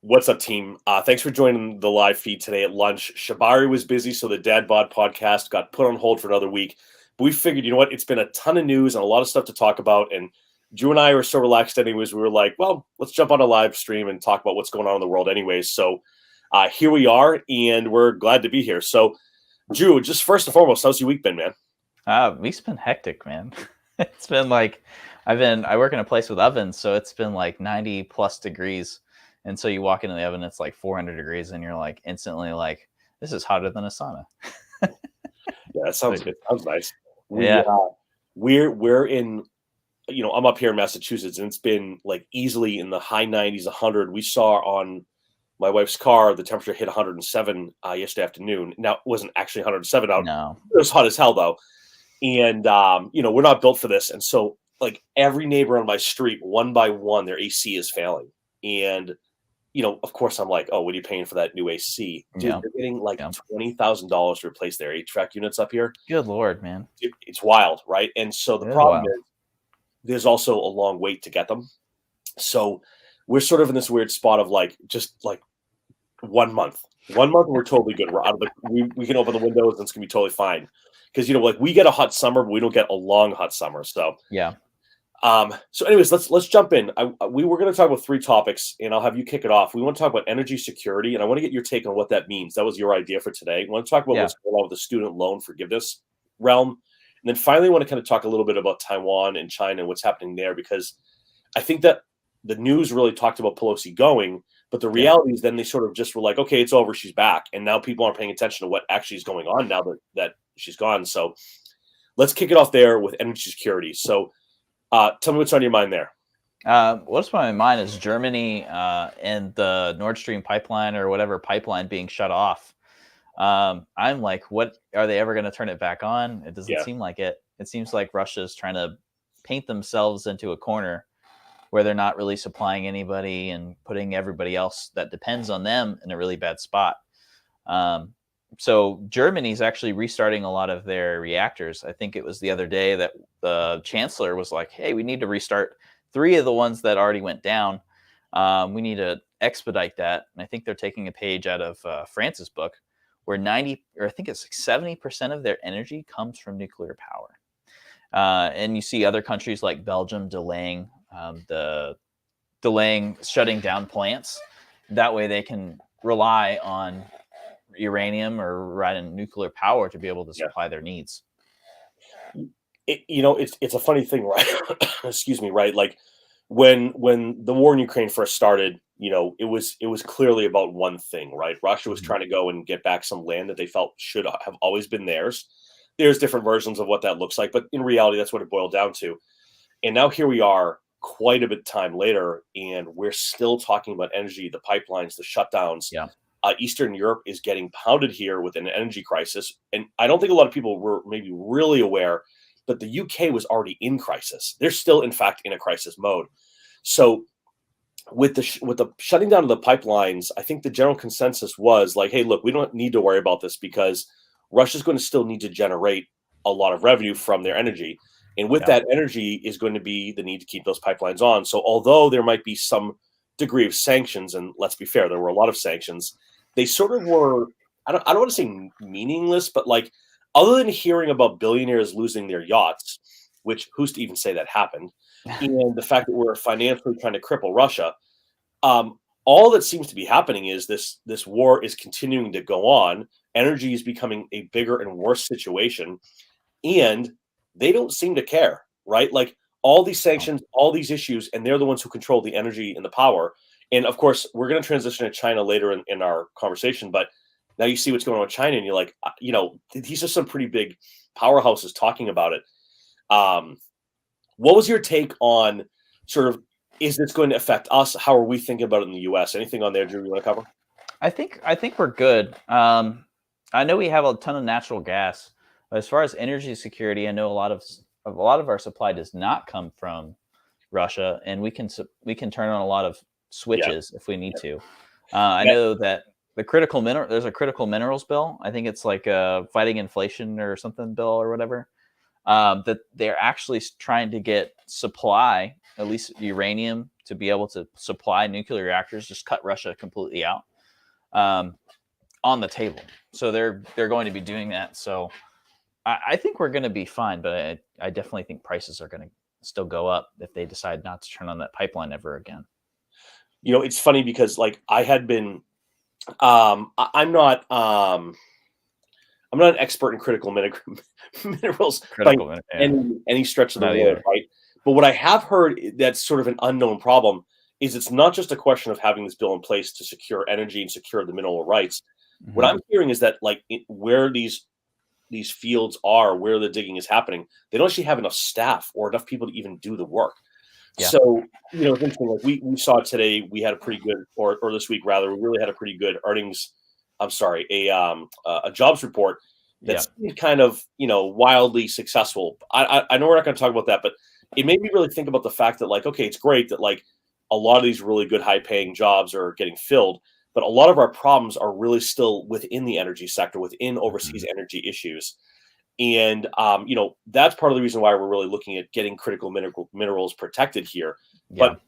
What's up, team? Thanks for joining the live feed today at lunch. Shabari was busy, so the Dad Bod podcast got put on hold for another week. But we figured, you know what? It's been a ton of news and a lot of stuff to talk about. And Drew and I were so relaxed anyways. We were like, well, let's jump on a live stream and talk about what's going on in the world anyways. So here we are, and we're glad to be here. So, Drew, just first and foremost, how's your week been, man? Week's been hectic, man. It's been like I work in a place with ovens, so it's been like 90 plus degrees. And so you walk into the oven, it's like 400 degrees, and you're like instantly like, this is hotter than a sauna. Yeah, that sounds good. Sounds nice. We're in, I'm up here in Massachusetts, and it's been like easily in the high 90s, 100. We saw on my wife's car the temperature hit 107 yesterday afternoon. Now it wasn't actually 107 out. No. It was hot as hell though, and we're not built for this. And so like every neighbor on my street, one by one, their AC is failing, and of course, I'm like, oh, what are you paying for that new AC? Dude, they're getting like $20,000 to replace their HVAC units up here. Good Lord, man. It's wild, right? And so the problem is there's also a long wait to get them. So we're sort of in this weird spot of like, just like 1 month. 1 month, we're totally good. We're out of we can open the windows and it's going to be totally fine. Because, like we get a hot summer, but we don't get a long hot summer. So, yeah. So anyways, let's jump in. We were going to talk about 3 topics, and I'll have you kick it off. We want to talk about energy security, and I want to get your take on what that means. That was your idea for today. We want to talk about what's going on with the student loan forgiveness realm. And then finally, I want to kind of talk a little bit about Taiwan and China and what's happening there, because I think that the news really talked about Pelosi going, but the reality is then they sort of just were like, okay, it's over, she's back. And now people aren't paying attention to what actually is going on now that she's gone. So let's kick it off there with energy security. So tell me what's on your mind there. What's on my mind is Germany and the Nord Stream pipeline or whatever pipeline being shut off. I'm like, what are they ever going to turn it back on? It doesn't seem like it. It seems like Russia's trying to paint themselves into a corner where they're not really supplying anybody and putting everybody else that depends on them in a really bad spot. So Germany's actually restarting a lot of their reactors. I think it was the other day that the chancellor was like, hey, we need to restart 3 of the ones that already went down. We need to expedite that. And I think they're taking a page out of France's book, where 90, or I think it's like 70% of their energy comes from nuclear power. And you see other countries like Belgium delaying shutting down plants. That way they can rely on uranium or rely on nuclear power to be able to supply their needs. It's a funny thing, right? Excuse me, right? Like when the war in Ukraine first started, it was clearly about one thing, right? Russia was trying to go and get back some land that they felt should have always been theirs. There's different versions of what that looks like, but in reality, that's what it boiled down to. And now here we are, quite a bit of time later, and we're still talking about energy, the pipelines, the shutdowns. Yeah. Eastern Europe is getting pounded here with an energy crisis. And I don't think a lot of people were maybe really aware, but the UK was already in crisis. They're still, in fact, in a crisis mode. So with the shutting down of the pipelines, I think the general consensus was like, hey, look, we don't need to worry about this because Russia's going to still need to generate a lot of revenue from their energy. And with that energy is going to be the need to keep those pipelines on. So although there might be some degree of sanctions, and let's be fair, there were a lot of sanctions, they sort of were, I don't want to say meaningless, but like other than hearing about billionaires losing their yachts, which who's to even say that happened, and the fact that we're financially trying to cripple Russia, all that seems to be happening is this war is continuing to go on. Energy is becoming a bigger and worse situation, and they don't seem to care, right? Like all these sanctions, all these issues, and they're the ones who control the energy and the power. And of course, we're going to transition to China later in our conversation, but now you see what's going on with China, and you're like, these are some pretty big powerhouses talking about it. What was your take on sort of, is this going to affect us? How are we thinking about it in the U.S.? Anything on there, Drew, you want to cover? I think we're good. I know we have a ton of natural gas, but as far as energy security, I know a lot of our supply does not come from Russia, and we can turn on a lot of switches if we need to. I know that there's a critical minerals bill. I think it's like a fighting inflation or something bill or whatever, that they're actually trying to get supply at least uranium to be able to supply nuclear reactors, just cut Russia completely out, on the table. So they're going to be doing that. So I think we're going to be fine, but I definitely think prices are going to still go up if they decide not to turn on that pipeline ever again. It's funny because like I had been, I'm not an expert in critical minerals by any stretch of the word, right? But what I have heard that's sort of an unknown problem is it's not just a question of having this bill in place to secure energy and secure the mineral rights. Mm-hmm. What I'm hearing is that like where these fields are, where the digging is happening, they don't actually have enough staff or enough people to even do the work. Yeah. So, it's interesting. Like we saw today, we had a pretty good, or this week rather, we really had a pretty good earnings. I'm sorry, a jobs report that's kind of wildly successful. I know we're not going to talk about that, but it made me really think about the fact that like, okay, it's great that like a lot of these really good high paying jobs are getting filled, but a lot of our problems are really still within the energy sector, within overseas energy issues. And, that's part of the reason why we're really looking at getting critical minerals protected here. Yeah. But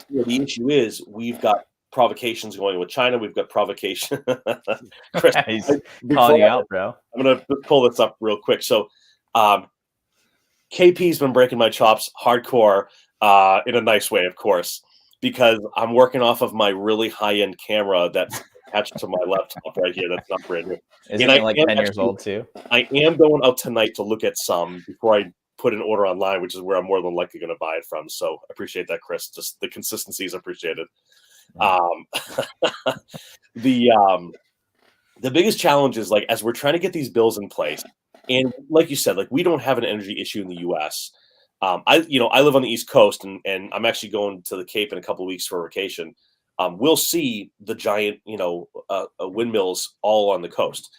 the issue is we've got provocations going with China. We've got provocation. Chris, he's calling you out, bro. I'm going to pull this up real quick. So KP's been breaking my chops hardcore in a nice way, of course, because I'm working off of my really high-end camera that's attached to my laptop right here. That's not brand new. Isn't it like 10 years old too? I am going out tonight to look at some before I put an order online, which is where I'm more than likely going to buy it from. So I appreciate that, Chris. Just the consistency is appreciated. The biggest challenge is like as we're trying to get these bills in place, and like you said, like we don't have an energy issue in the U.S. I live on the East Coast, and I'm actually going to the Cape in a couple of weeks for a vacation. We'll see the giant, windmills all on the coast.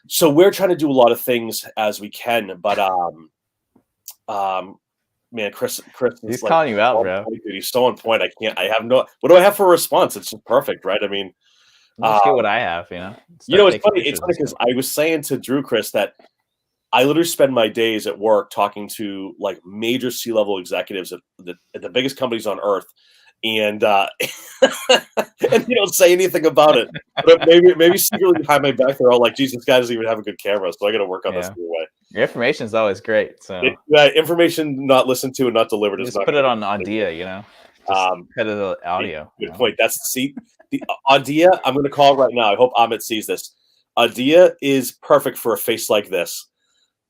So we're trying to do a lot of things as we can, but man, Chris he's like, calling you out, bro. He's so on point. What do I have for a response? It's just perfect, right? I mean, just get what I have, it's funny. It's funny because I was saying to Drew, Chris, that I literally spend my days at work talking to like major C-level executives at the biggest companies on earth. And and you don't say anything about it, but maybe secretly behind my back they're all like, "Jesus, this guy doesn't even have a good camera, so I got to work on this anyway." Your information is always great, so information not listened to and not delivered is just put it on Audia, head of the audio. Good point. That's the Audia. I'm going to call it right now. I hope Amit sees this. Audia is perfect for a face like this.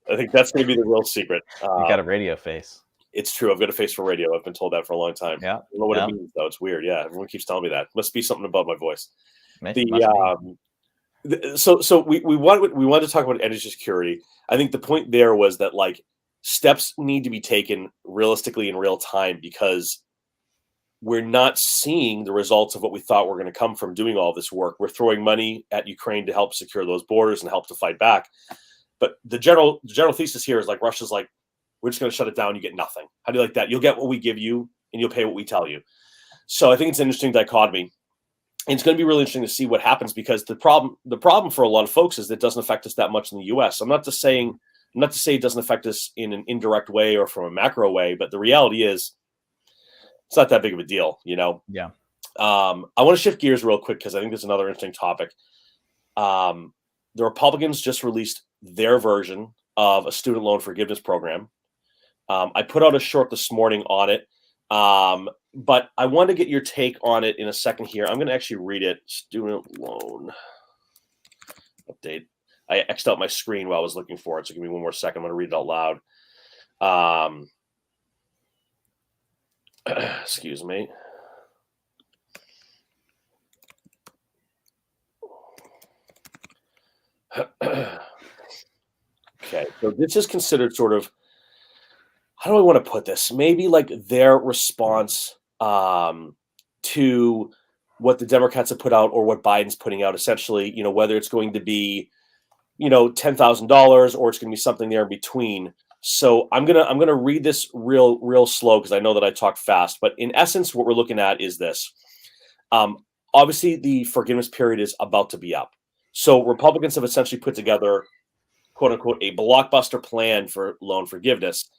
I think that's going to be the real secret. You got a radio face. It's true. I've got a face for radio. I've been told that for a long time. Yeah. I don't know what it means, though. It's weird. Yeah. Everyone keeps telling me that. Must be something about my voice. So we wanted to talk about energy security. I think the point there was that like steps need to be taken realistically in real time because we're not seeing the results of what we thought were going to come from doing all this work. We're throwing money at Ukraine to help secure those borders and help to fight back. But the general thesis here is like Russia's like, we're just going to shut it down. You get nothing. How do you like that? You'll get what we give you and you'll pay what we tell you. So I think it's an interesting dichotomy. And it's going to be really interesting to see what happens because the problem for a lot of folks is that it doesn't affect us that much in the US. I'm not to say it doesn't affect us in an indirect way or from a macro way, but the reality is it's not that big of a deal, Yeah. I want to shift gears real quick because I think there's another interesting topic. The Republicans just released their version of a student loan forgiveness program. I put out a short this morning on it, but I want to get your take on it in a second here. I'm going to actually read it. Student loan update. I X'd out my screen while I was looking for it, so give me one more second. I'm going to read it out loud. Excuse me. Okay, so this is considered sort of, how do I want to put this? Maybe like their response to what the Democrats have put out or what Biden's putting out, essentially, whether it's going to be, $10,000 or it's going to be something there in between. So I'm gonna read this real slow because I know that I talk fast. But in essence, what we're looking at is this. Obviously, the forgiveness period is about to be up. So Republicans have essentially put together, quote unquote, a blockbuster plan for loan forgiveness.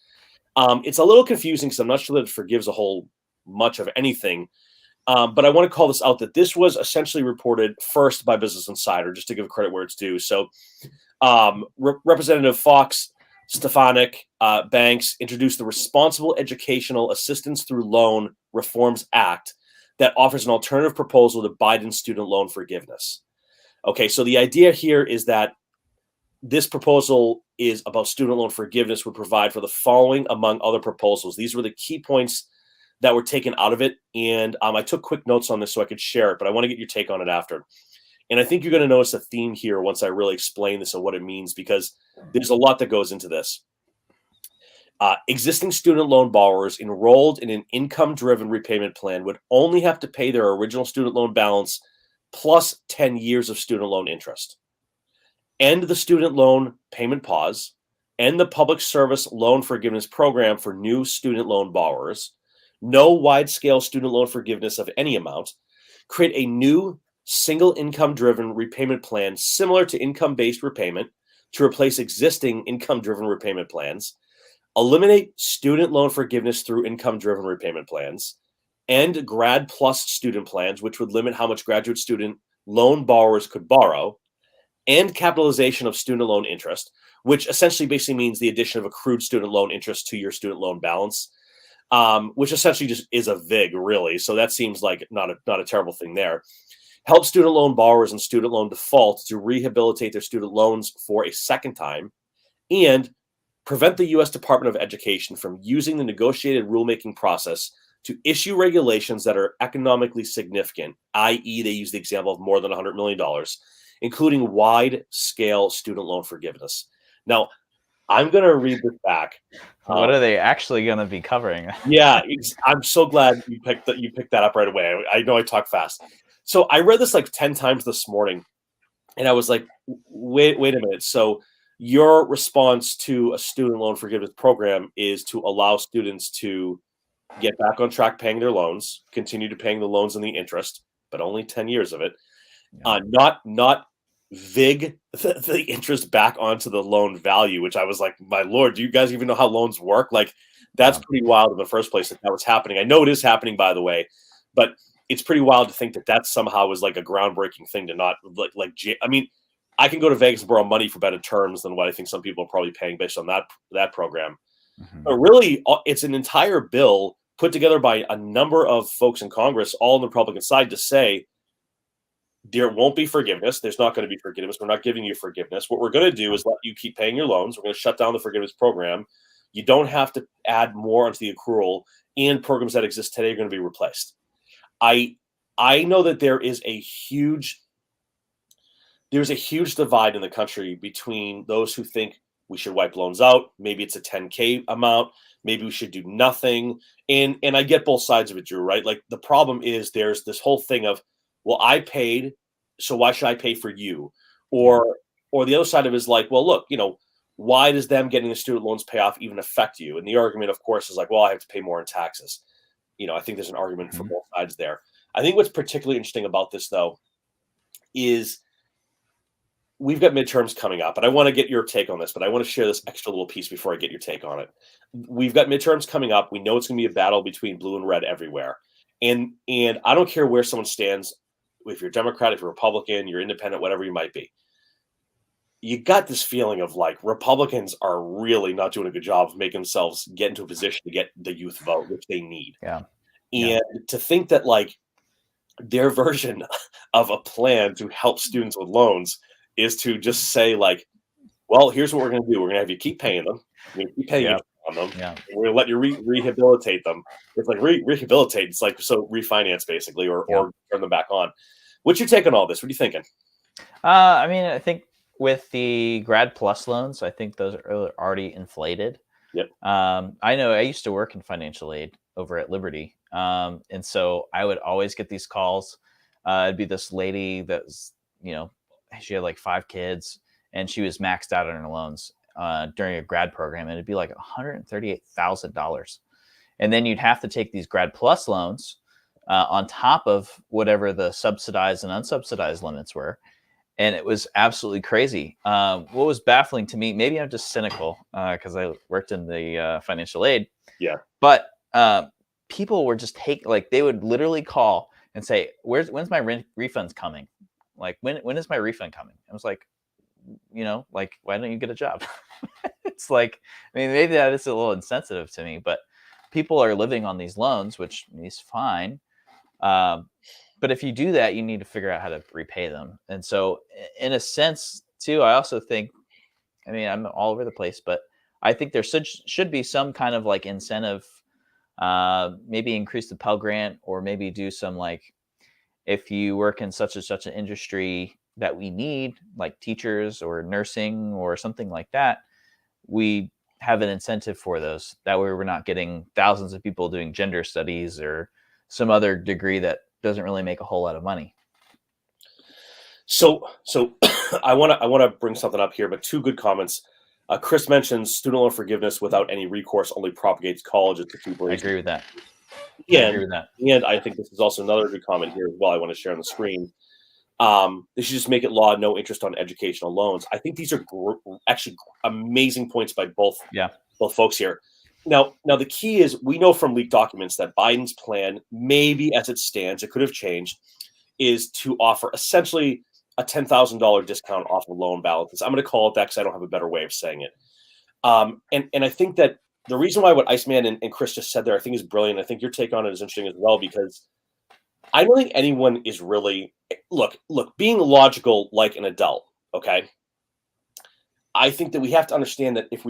It's a little confusing because I'm not sure that it forgives a whole much of anything. But I want to call this out that this was essentially reported first by Business Insider, just to give credit where it's due. So Representative Fox Stefanik Banks introduced the Responsible Educational Assistance Through Loan Reforms Act that offers an alternative proposal to Biden's student loan forgiveness. Okay, so the idea here is that this proposal is about student loan forgiveness, would provide for the following among other proposals. These were the key points that were taken out of it. And I took quick notes on this so I could share it, but I want to get your take on it after. And I think you're going to notice a theme here once I really explain this and what it means, because there's a lot that goes into this. Existing student loan borrowers enrolled in an income-driven repayment plan would only have to pay their original student loan balance plus 10 years of student loan interest. End the student loan payment pause, end the public service loan forgiveness program for new student loan borrowers, no wide-scale student loan forgiveness of any amount, create a new single income-driven repayment plan similar to income-based repayment to replace existing income-driven repayment plans, eliminate student loan forgiveness through income-driven repayment plans, end grad plus student plans, which would limit how much graduate student loan borrowers could borrow, and capitalization of student loan interest, which essentially basically means the addition of accrued student loan interest to your student loan balance, which essentially just is a VIG, really. So that seems like not a terrible thing there. Help student loan borrowers and student loan default to rehabilitate their student loans for a second time, and prevent the U.S. Department of Education from using the negotiated rulemaking process to issue regulations that are economically significant, i.e., they use the example of more than $100 million, including wide-scale student loan forgiveness. Now, I'm going to read this back. What are they actually going to be covering? Yeah, I'm so glad you picked that up right away. I know I talk fast. So I read this like 10 times this morning, and I was like, wait a minute. So your response to a student loan forgiveness program is to allow students to get back on track paying their loans, continue to paying the loans and the interest, but only 10 years of it. Yeah. Not VIG the interest back onto the loan value, which I was like, my Lord, do you guys even know how loans work? Like, that's pretty wild in the first place that was happening. I know it is happening, by the way, but it's pretty wild to think that somehow was like a groundbreaking thing to not I mean, I can go to Vegas and borrow money for better terms than what I think some people are probably paying based on that program. Mm-hmm. But really, it's an entire bill put together by a number of folks in Congress, all on the Republican side, to say there won't be forgiveness. There's not going to be forgiveness. We're not giving you forgiveness. What we're going to do is let you keep paying your loans. We're going to shut down the forgiveness program. You don't have to add more onto the accrual, and programs that exist today are going to be replaced. I know that there's a huge divide in the country between those who think we should wipe loans out. Maybe it's a 10K amount. Maybe we should do nothing. And I get both sides of it, Drew, right? Like, the problem is there's this whole thing of, well, I paid, so why should I pay for you? Or the other side of it is like, well, look, why does them getting the student loans pay off even affect you? And the argument, of course, is like, well, I have to pay more in taxes. I think there's an argument for both sides there. I think what's particularly interesting about this, though, is we've got midterms coming up, and I want to get your take on this, but I want to share this extra little piece before I get your take on it. We've got midterms coming up. We know it's going to be a battle between blue and red everywhere. And I don't care where someone stands, if you're Democrat, if you're Republican, you're independent, whatever you might be. You got this feeling of like Republicans are really not doing a good job of making themselves get into a position to get the youth vote, which they need. Yeah. And to think that like their version of a plan to help students with loans is to just say like, well, here's what we're going to do. We're going to have you keep paying them. We're going to keep paying you on them. Yeah. We're going to let you rehabilitate them. It's like rehabilitate. It's like, so refinance basically, or turn them back on. What's your take on all this? What are you thinking? I mean, I think with the grad plus loans, I think those are already inflated. Yep. I know I used to work in financial aid over at Liberty. And so I would always get these calls. It'd be this lady that was, she had like 5 kids and she was maxed out on her loans during a grad program. And it'd be like $138,000. And then you'd have to take these grad plus loans on top of whatever the subsidized and unsubsidized limits were. and it was absolutely crazy. What was baffling to me, maybe I'm just cynical because I worked in the financial aid. Yeah. But people were just like they would literally call and say, when's my refunds coming? Like, when is my refund coming? I was like, like, why don't you get a job? It's like, I mean, maybe that is a little insensitive to me, but people are living on these loans, which is fine. But if you do that, you need to figure out how to repay them. And so in a sense too, I also think, I mean, I'm all over the place, but I think there should be some kind of like incentive, maybe increase the Pell Grant, or maybe do some like, if you work in such and such an industry that we need, like teachers or nursing or something like that, we have an incentive for those. That way we're not getting thousands of people doing gender studies or some other degree that doesn't really make a whole lot of money. So I want to bring something up here, but two good comments. Chris mentions student loan forgiveness without any recourse only propagates colleges to keep raising. I agree with that. And I think this is also another good comment here as well I want to share on the screen. They should just make it law, no interest on educational loans. I think these are actually amazing points by both folks here. Now the key is, we know from leaked documents that Biden's plan, maybe as it stands, it could have changed, is to offer essentially a $10,000 discount off of loan balances. I'm going to call it that because I don't have a better way of saying it. And I think that the reason why what Iceman and Chris just said there, I think is brilliant. I think your take on it is interesting as well, because I don't think anyone is really look, being logical like an adult. Okay. I think that we have to understand that if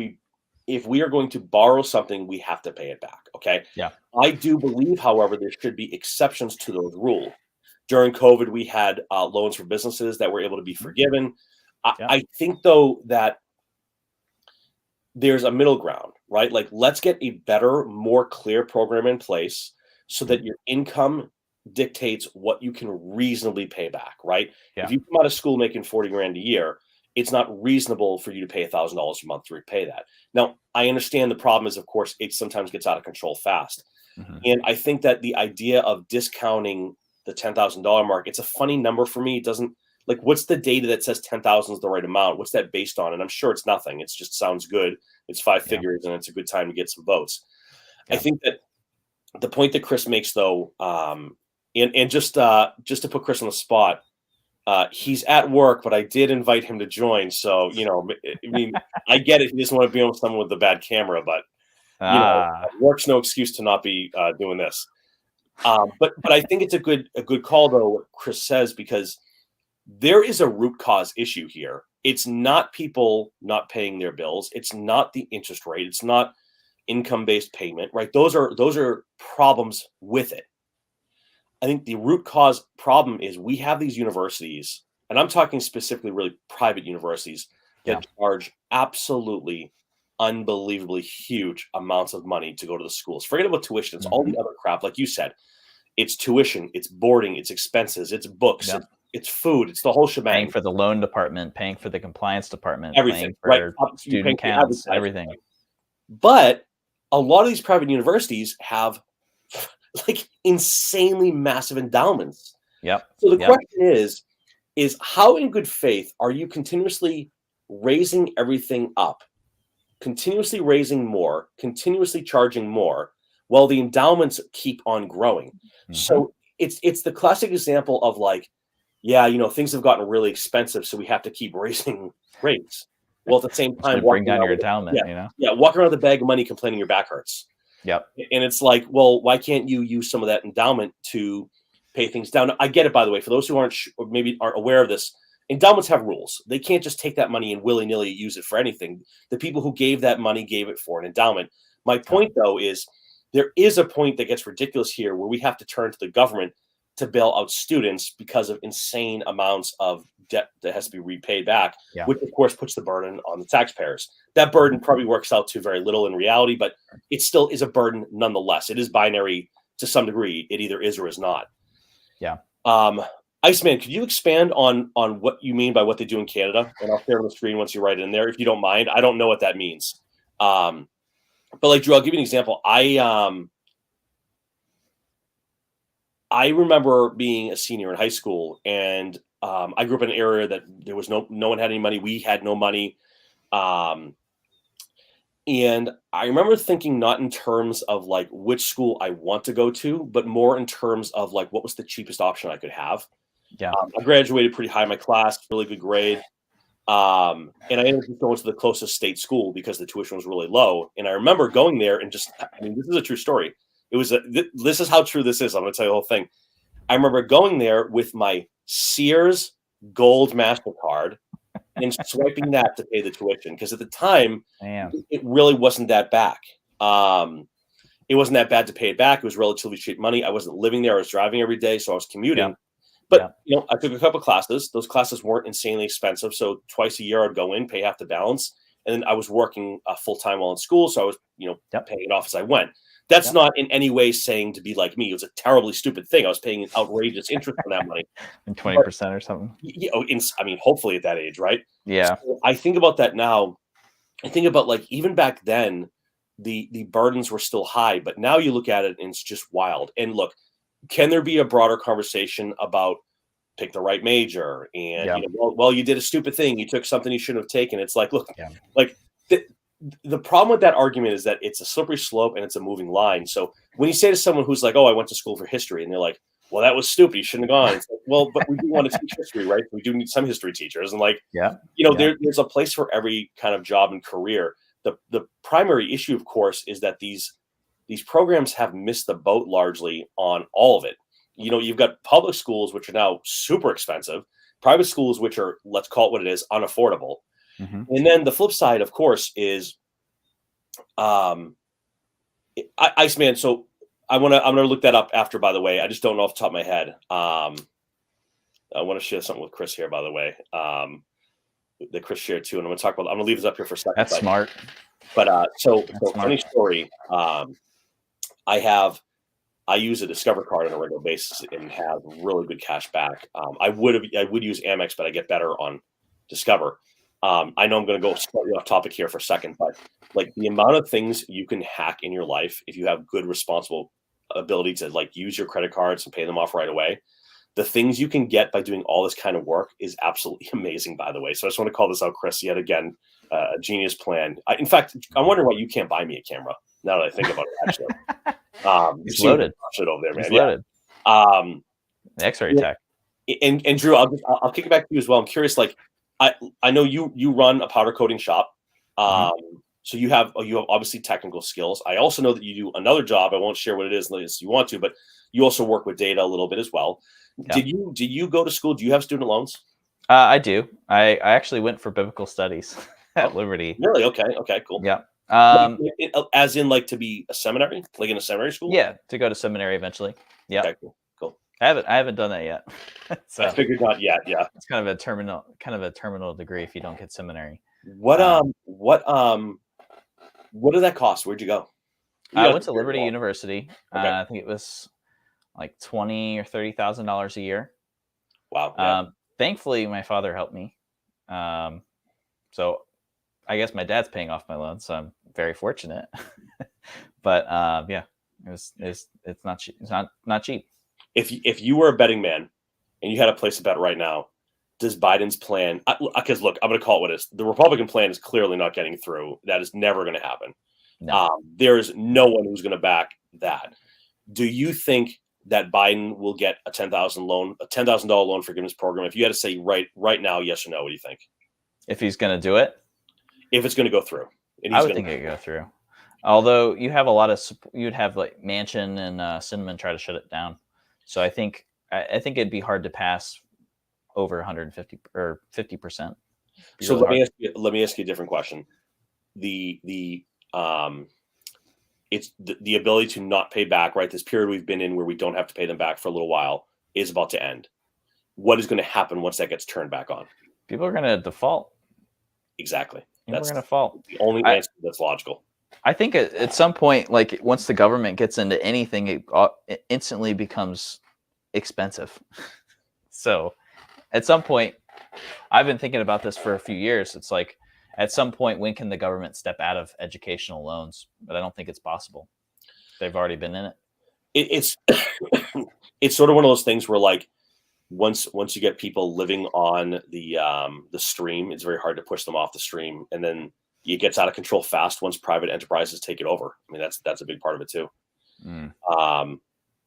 we are going to borrow something, we have to pay it back. Okay. Yeah. I do believe, however, there should be exceptions to those rules. During COVID, we had loans for businesses that were able to be forgiven. I think, though, that there's a middle ground, right? Like, let's get a better, more clear program in place so that your income dictates what you can reasonably pay back, right? Yeah. If you come out of school making 40 grand a year, it's not reasonable for you to pay $1,000 a month to repay that. Now, I understand the problem is, of course, it sometimes gets out of control fast. Mm-hmm. And I think that the idea of discounting the $10,000 mark, it's a funny number for me. It doesn't, like, what's the data that says 10,000 is the right amount? What's that based on? And I'm sure it's nothing. It just sounds good. It's five figures, and it's a good time to get some votes. I think that the point that Chris makes, though, and just to put Chris on the spot, he's at work, but I did invite him to join. So, I mean, I get it. He doesn't want to be with someone with a bad camera, but work's no excuse to not be doing this. But I think it's a good call, though, what Chris says, because there is a root cause issue here. It's not people not paying their bills. It's not the interest rate. It's not income-based payment, right? Those are problems with it. I think the root cause problem is we have these universities, and I'm talking specifically really private universities, that charge absolutely unbelievably huge amounts of money to go to the schools. Forget about tuition. It's all the other crap. Like you said, it's tuition, it's boarding, it's expenses, it's books, it's food, it's the whole shebang. Paying for the loan department, paying for the compliance department, everything, paying for student counts, everything. But a lot of these private universities have like insanely massive endowments. Yep. So the question is how in good faith are you continuously raising everything up, continuously raising more, continuously charging more, while the endowments keep on growing? Mm-hmm. So it's the classic example of like, things have gotten really expensive, so we have to keep raising rates. Well, at the same time, bring down your endowment, walk around with a bag of money complaining your back hurts. Yep. And it's like, well, why can't you use some of that endowment to pay things down? I get it, by the way. For those who aren't aware of this, endowments have rules. They can't just take that money and willy-nilly use it for anything. The people who gave that money gave it for an endowment. My point, though, is there is a point that gets ridiculous here where we have to turn to the government to bail out students because of insane amounts of debt that has to be repaid back, which of course puts the burden on the taxpayers. That burden probably works out to very little in reality, but it still is a burden nonetheless. It is binary to some degree. It either is or is not. Yeah. Iceman, could you expand on what you mean by what they do in Canada? And I'll share on the screen once you write it in there, if you don't mind. I don't know what that means. But like, Drew, I'll give you an example. I remember being a senior in high school, and I grew up in an area that there was no one had any money. We had no money. And I remember thinking not in terms of like which school I want to go to, but more in terms of like what was the cheapest option I could have. Yeah. I graduated pretty high in my class, really good grade. And I ended up going to the closest state school because the tuition was really low. And I remember going there and just, I mean, this is a true story. It was this is how true this is. I'm going to tell you the whole thing. I remember going there with my Sears Gold MasterCard and swiping that to pay the tuition. Because at the time, it really wasn't that back. It wasn't that bad to pay it back. It was relatively cheap money. I wasn't living there. I was driving every day, so I was commuting. Yeah. But you know, I took a couple classes. Those classes weren't insanely expensive. So twice a year I'd go in, pay half the balance. And then I was working full time while in school. So I was, you know, paying it off as I went. That's not in any way saying to be like me. It was a terribly stupid thing. I was paying outrageous interest on that money. And 20% or something. You know, I mean, hopefully at that age, right? Yeah. So I think about that now. I think about like even back then, the burdens were still high, but now you look at it and it's just wild. And look, can there be a broader conversation about pick the right major and you know, well, you did a stupid thing, you took something you shouldn't have taken? It's like, look, like the problem with that argument is that it's a slippery slope and it's a moving line. So when you say to someone who's like, oh, I went to school for history, and they're like, well, that was stupid, you shouldn't have gone. It's like, well, but we do want to teach history, right? We do need some history teachers. And like, you know, there's a place for every kind of job and career. The primary issue, of course, is that these programs have missed the boat largely on all of it. You know, you've got public schools, which are now super expensive, private schools, which are, let's call it what it is, unaffordable. Mm-hmm. And then the flip side, of course, is Iceman. So I'm gonna look that up after, by the way. I just don't know off the top of my head. I want to share something with Chris here, by the way. That Chris shared too, and I'm gonna leave this up here for a second. That's smart. But so funny story. I use a Discover card on a regular basis and have really good cash back. I would use Amex, but I get better on Discover. I know I'm going to go slightly off topic here for a second, but like the amount of things you can hack in your life if you have good, responsible ability to like use your credit cards and pay them off right away. The things you can get by doing all this kind of work is absolutely amazing, by the way. So I just want to call this out, Chris, yet again, a genius plan. In fact, I'm wondering why you can't buy me a camera now that I think about it, actually. It's loaded. Shit over there, man. It's loaded. The X-ray tech. And Drew, I'll kick it back to you as well. I'm curious, like, I know you run a powder coating shop. So you have obviously technical skills. I also know that you do another job. I won't share what it is unless you want to, but you also work with data a little bit as well. Yeah. Did you go to school? Do you have student loans? I do. I actually went for biblical studies at Liberty. Really? Okay, cool. Yeah. As in like to be a seminary, like in a seminary school? Yeah, to go to seminary eventually. Yeah. Okay, cool. I haven't done that yet. So I figured not yet. Yeah. It's kind of a terminal degree if you don't get seminary. What did that cost? Where'd you go? I went to Liberty University. Okay. I think it was like $20,000 or $30,000 a year. Wow. Yeah. Thankfully, my father helped me. So I guess my dad's paying off my loan, so I'm very fortunate. But yeah, it's not cheap. It's not cheap. If you were a betting man and you had a place to bet right now, does Biden's plan? Because look, I'm going to call it what it is. The Republican plan is clearly not getting through. That is never going to happen. No. There is no one who's going to back that. Do you think that Biden will get a $10,000 loan forgiveness program? If you had to say right now, yes or no, what do you think? If he's going to do it? If it's going to go through. I would think it would go through. Although you have a lot of, you'd have like Manchin and Cinnamon try to shut it down. So I think it'd be hard to pass over 150 or 50%. So let me ask you a different question. It's the ability to not pay back, right? This period we've been in where we don't have to pay them back for a little while is about to end. What is going to happen once that gets turned back on? People are going to default. Exactly. That's going to default. The only answer that's logical. I think at some point, like once the government gets into anything, it instantly becomes expensive. So at some point, I've been thinking about this for a few years. It's like, at some point, when can the government step out of educational loans? But I don't think it's possible. They've already been in it. It's sort of one of those things where, like, once you get people living on the stream, it's very hard to push them off the stream, and then it gets out of control fast once private enterprises take it over. I mean, that's a big part of it too.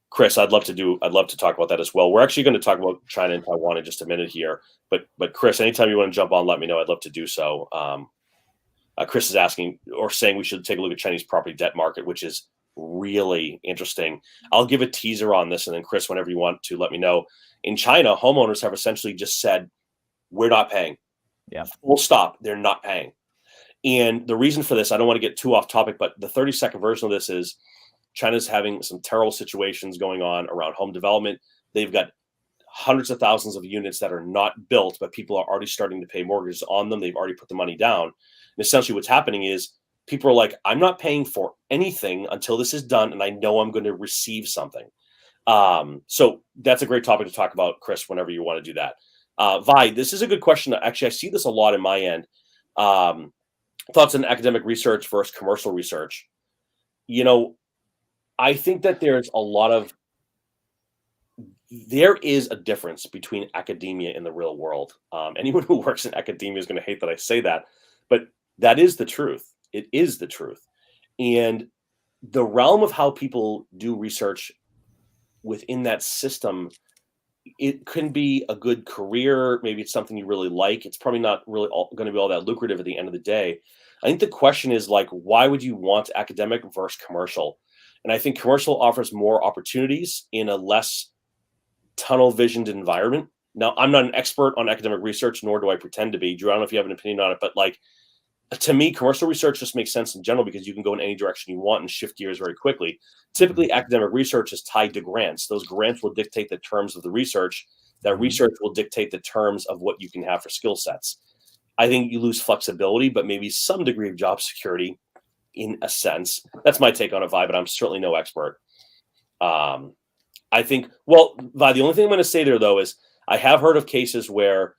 Chris, I'd love to talk about that as well. We're actually going to talk about China and Taiwan in just a minute here, but Chris, anytime you want to jump on, let me know. I'd love to do so. Chris is asking or saying we should take a look at Chinese property debt market, which is really interesting. I'll give a teaser on this, and then Chris, whenever you want to, let me know. In China, homeowners have essentially just said, we're not paying. Yeah. Full stop. They're not paying. And the reason for this, I don't want to get too off topic, but the 30-second version of this is China's having some terrible situations going on around home development. They've got hundreds of thousands of units that are not built, but people are already starting to pay mortgages on them. They've already put the money down. And essentially what's happening is people are like, I'm not paying for anything until this is done, and I know I'm going to receive something. So that's a great topic to talk about, Chris, whenever you want to do that. Vi, this is a good question. Actually, I see this a lot in my end. Thoughts on academic research versus commercial research. I think that there is a difference between academia and the real world. Anyone who works in academia is going to hate that I say that, but that is the truth. It is the truth. And the realm of how people do research within that system, it can be a good career. Maybe it's something you really like. It's probably not really going to be all that lucrative at the end of the day. I think the question is why would you want academic versus commercial? And I think commercial offers more opportunities in a less tunnel visioned environment. Now, I'm not an expert on academic research, nor do I pretend to be. Drew, I don't know if you have an opinion on it, but to me, commercial research just makes sense in general because you can go in any direction you want and shift gears very quickly. Typically, academic research is tied to grants. Those grants will dictate the terms of the research. That research will dictate the terms of what you can have for skill sets. I think you lose flexibility, but maybe some degree of job security in a sense. That's my take on it, Vi, but I'm certainly no expert. I think, Vi, the only thing I'm going to say there, though, is I have heard of cases where,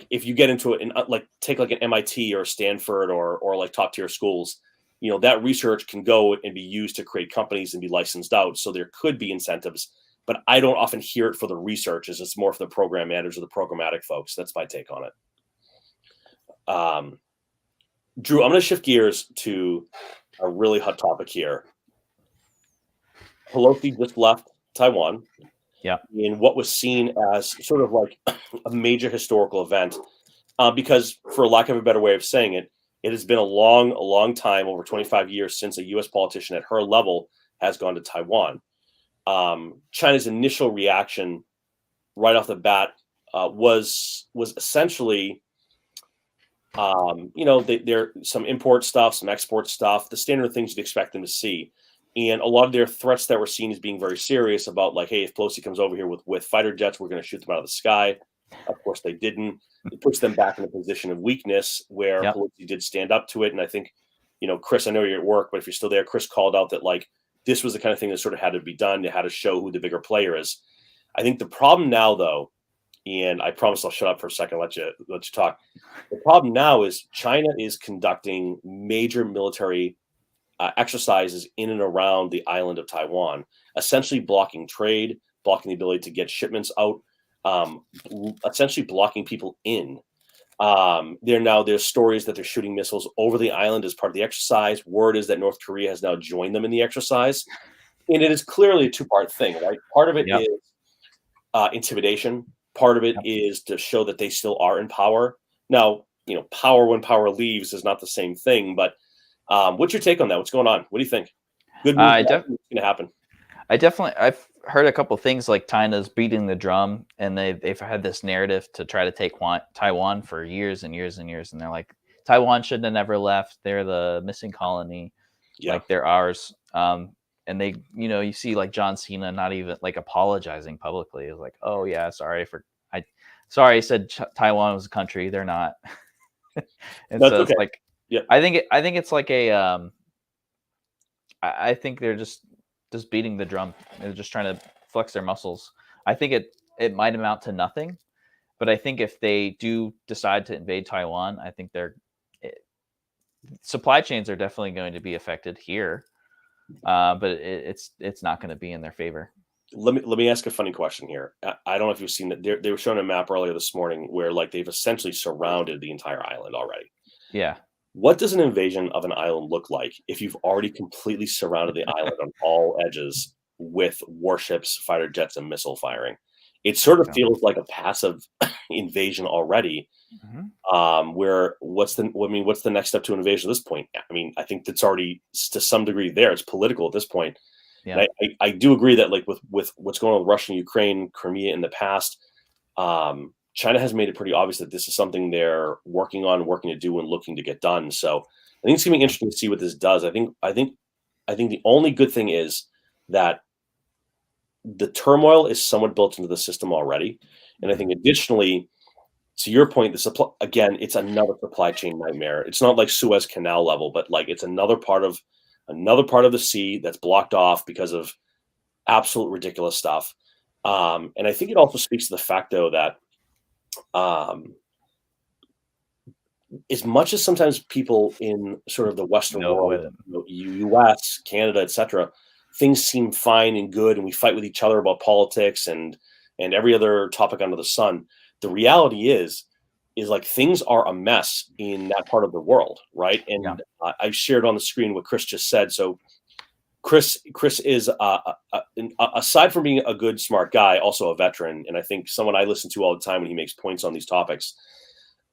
if you get into it and take an MIT or Stanford or top tier schools, that research can go and be used to create companies and be licensed out. So there could be incentives, but I don't often hear it for the researchers. It's more for the program managers or the programmatic folks. That's my take on it. Drew, I'm going to shift gears to a really hot topic here. Pelosi just left Taiwan. Yeah. In what was seen as sort of a major historical event, because for lack of a better way of saying it, it has been a long time, over 25 years, since a U.S. politician at her level has gone to Taiwan. China's initial reaction right off the bat was essentially, there some import stuff, some export stuff, the standard things you'd expect them to see. And a lot of their threats that were seen as being very serious about hey, if Pelosi comes over here with fighter jets, we're going to shoot them out of the sky. Of course, they didn't. It puts them back in a position of weakness where Pelosi did stand up to it. And I think, Chris, I know you're at work, but if you're still there, Chris called out that this was the kind of thing that sort of had to be done. They had to show who the bigger player is. I think the problem now, though, and I promise I'll shut up for a second, let you talk. The problem now is China is conducting major military exercises in and around the island of Taiwan, essentially blocking trade, blocking the ability to get shipments out, essentially blocking people in. There's stories that they're shooting missiles over the island as part of the exercise. Word is that North Korea has now joined them in the exercise. And it is clearly a two-part thing, right? Part of it is intimidation. Part of it is to show that they still are in power. Now, power when power leaves is not the same thing, but what's your take on that? What's going on? What do you think? Good news. What's going to happen? I've heard a couple of things China's beating the drum, and they've had this narrative to try to take Taiwan for years and years and years. And they're like, Taiwan shouldn't have never left. They're the missing colony. They're ours. And they, you see John Cena not even apologizing publicly. It's oh yeah, sorry, I said Taiwan was a country. They're not. And that's so okay. It's I think it's I think they're just beating the drum. They're just trying to flex their muscles. I think it might amount to nothing, but I think if they do decide to invade Taiwan, I think supply chains are definitely going to be affected here, but it's not going to be in their favor. let me ask a funny question here. I don't know if you've seen that. They were showing a map earlier this morning where like they've essentially surrounded the entire island already. Yeah. What does an invasion of an island look like if you've already completely surrounded the island on all edges with warships, fighter jets, and missile firing? It sort of feels like a passive invasion already. Where what's the next step to an invasion at this point? I mean, I think that's already to some degree there. It's political at this point. Yeah. I do agree that like with what's going on with Russia and Ukraine, Crimea in the past, China has made it pretty obvious that this is something they're working to do, and looking to get done. So I think it's gonna be interesting to see what this does. I think the only good thing is that the turmoil is somewhat built into the system already, and I think additionally, to your point, the supply again, it's another supply chain nightmare. It's not like Suez Canal level, but like it's another part of the sea that's blocked off because of absolute ridiculous stuff. And I think it also speaks to the fact, though, that as much as sometimes people in sort of the Western world, U.S., Canada, etc., things seem fine and good, and we fight with each other about politics and every other topic under the sun. The reality is like things are a mess in that part of the world, right? And I shared on the screen what Chris just said. So Chris is aside from being a good, smart guy, also a veteran, and I think someone I listen to all the time when he makes points on these topics.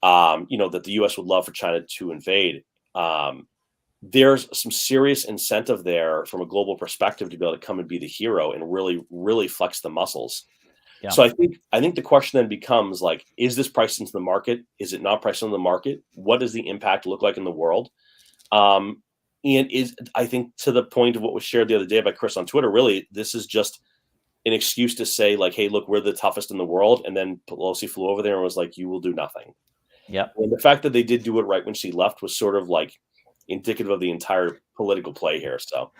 That the U.S. would love for China to invade. There's some serious incentive there from a global perspective to be able to come and be the hero and really, really flex the muscles. Yeah. So I think the question then becomes like, is this priced into the market? Is it not priced into the market? What does the impact look like in the world? And I think to the point of what was shared the other day by Chris on Twitter, really, this is just an excuse to say like, hey, look, we're the toughest in the world. And then Pelosi flew over there and was like, you will do nothing. Yeah. And the fact that they did do it right when she left was sort of like indicative of the entire political play here. So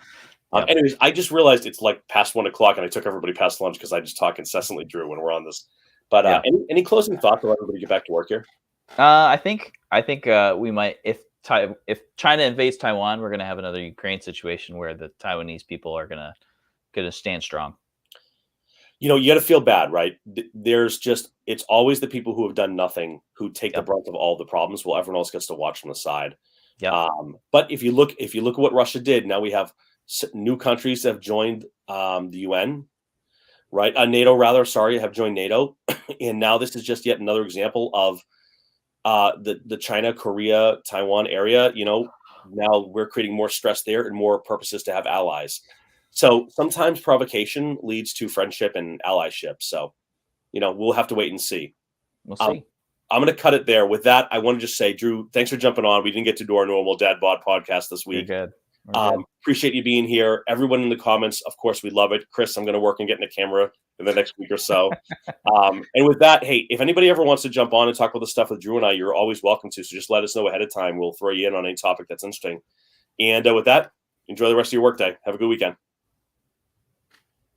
anyways, I just realized it's like past 1 o'clock and I took everybody past lunch because I just talk incessantly, Drew, when we're on this. But any closing thoughts to let everybody get back to work here? I think we might, if China invades Taiwan, we're going to have another Ukraine situation where the Taiwanese people are going to stand strong. You got to feel bad, right? It's always the people who have done nothing who take the brunt of all the problems, while everyone else gets to watch from the side. Yeah. But if you look at what Russia did, now we have new countries that have joined the UN, right? NATO, rather. Sorry, have joined NATO, and now this is just yet another example of the China, Korea, Taiwan area. Now we're creating more stress there and more purposes to have allies. So sometimes provocation leads to friendship and allyship. So, we'll have to wait and see. We'll see. I'm going to cut it there. With that, I want to just say, Drew, thanks for jumping on. We didn't get to do our normal Dad Bod podcast this week. You're good. Good. Appreciate you being here. Everyone in the comments, of course, we love it. Chris, I'm going to work on getting a camera in the next week or so. And with that, hey, if anybody ever wants to jump on and talk about the stuff with Drew and I, you're always welcome to. So just let us know ahead of time. We'll throw you in on any topic that's interesting. And with that, enjoy the rest of your workday. Have a good weekend.